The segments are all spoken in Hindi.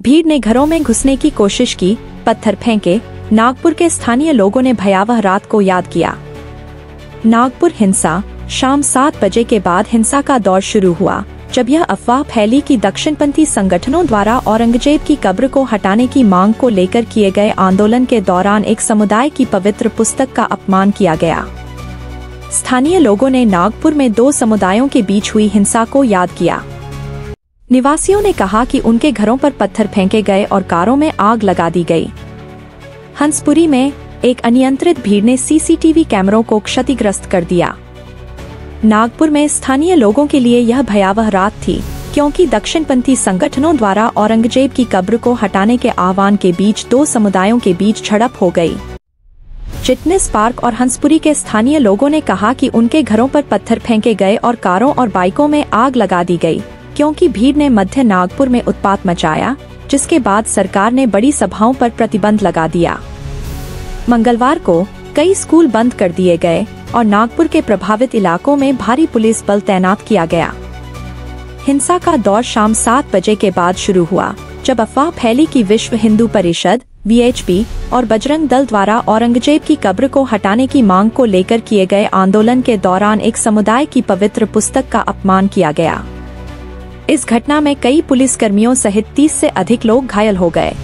भीड़ ने घरों में घुसने की कोशिश की, पत्थर फेंके। नागपुर के स्थानीय लोगों ने भयावह रात को याद किया। नागपुर हिंसा। शाम 7 बजे के बाद हिंसा का दौर शुरू हुआ, जब यह अफवाह फैली कि दक्षिणपंथी संगठनों द्वारा औरंगजेब की कब्र को हटाने की मांग को लेकर किए गए आंदोलन के दौरान एक समुदाय की पवित्र पुस्तक का अपमान किया गया। स्थानीय लोगों ने नागपुर में 2 समुदायों के बीच हुई हिंसा को याद किया। निवासियों ने कहा कि उनके घरों पर पत्थर फेंके गए और कारों में आग लगा दी गई। हंसपुरी में एक अनियंत्रित भीड़ ने सीसीटीवी कैमरों को क्षतिग्रस्त कर दिया। नागपुर में स्थानीय लोगों के लिए यह भयावह रात थी, क्योंकि दक्षिणपंथी संगठनों द्वारा औरंगजेब की कब्र को हटाने के आह्वान के बीच 2 समुदायों के बीच झड़प हो गई। चिटनिस पार्क और हंसपुरी के स्थानीय लोगों ने कहा कि उनके घरों पर पत्थर फेंके गए और कारों और बाइकों में आग लगा दी गई, क्योंकि भीड़ ने मध्य नागपुर में उत्पात मचाया, जिसके बाद सरकार ने बड़ी सभाओं पर प्रतिबंध लगा दिया। मंगलवार को कई स्कूल बंद कर दिए गए और नागपुर के प्रभावित इलाकों में भारी पुलिस बल तैनात किया गया। हिंसा का दौर शाम 7 बजे के बाद शुरू हुआ, जब अफवाह फैली कि विश्व हिंदू परिषद (वीएचपी) और बजरंग दल द्वारा औरंगजेब की कब्र को हटाने की मांग को लेकर किए गए आंदोलन के दौरान एक समुदाय की पवित्र पुस्तक का अपमान किया गया। इस घटना में कई पुलिसकर्मियों सहित 30 से अधिक लोग घायल हो गए।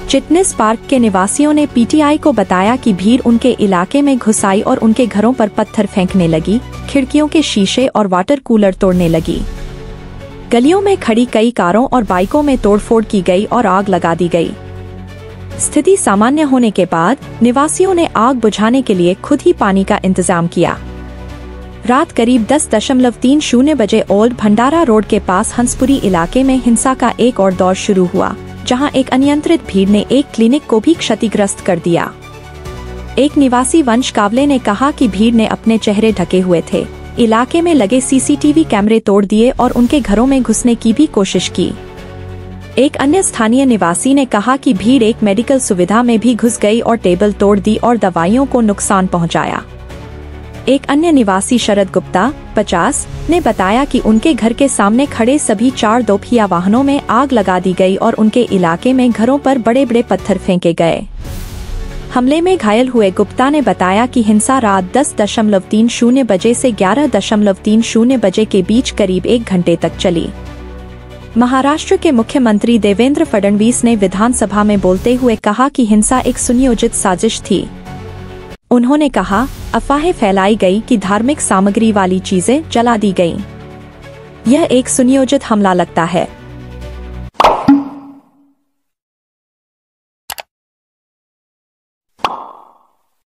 चिटनिस पार्क के निवासियों ने पीटीआई को बताया कि भीड़ उनके इलाके में घुस आई और उनके घरों पर पत्थर फेंकने लगी, खिड़कियों के शीशे और वाटर कूलर तोड़ने लगी। गलियों में खड़ी कई कारों और बाइकों में तोड़फोड़ की गई और आग लगा दी गई। स्थिति सामान्य होने के बाद निवासियों ने आग बुझाने के लिए खुद ही पानी का इंतजाम किया। रात करीब 10:30 बजे ओल्ड भंडारा रोड के पास हंसपुरी इलाके में हिंसा का एक और दौर शुरू हुआ, जहां एक अनियंत्रित भीड़ ने एक क्लिनिक को भी क्षतिग्रस्त कर दिया। एक निवासी वंश कावले ने कहा कि भीड़ ने अपने चेहरे ढके हुए थे, इलाके में लगे सीसीटीवी कैमरे तोड़ दिए और उनके घरों में घुसने की भी कोशिश की। एक अन्य स्थानीय निवासी ने कहा कि भीड़ एक मेडिकल सुविधा में भी घुस गई और टेबल तोड़ दी और दवाइयों को नुकसान पहुंचाया। एक अन्य निवासी शरद गुप्ता, 50, ने बताया कि उनके घर के सामने खड़े सभी 4 दोपहिया वाहनों में आग लगा दी गई और उनके इलाके में घरों पर बड़े बड़े पत्थर फेंके गए। हमले में घायल हुए गुप्ता ने बताया कि हिंसा रात 10:30 बजे से 11:30 बजे के बीच करीब 1 घंटे तक चली। महाराष्ट्र के मुख्यमंत्री देवेंद्र फडणवीस ने विधानसभा में बोलते हुए कहा कि हिंसा एक सुनियोजित साजिश थी। उन्होंने कहा, अफवाहें फैलाई गई कि धार्मिक सामग्री वाली चीजें जला दी गईं। यह एक सुनियोजित हमला लगता है।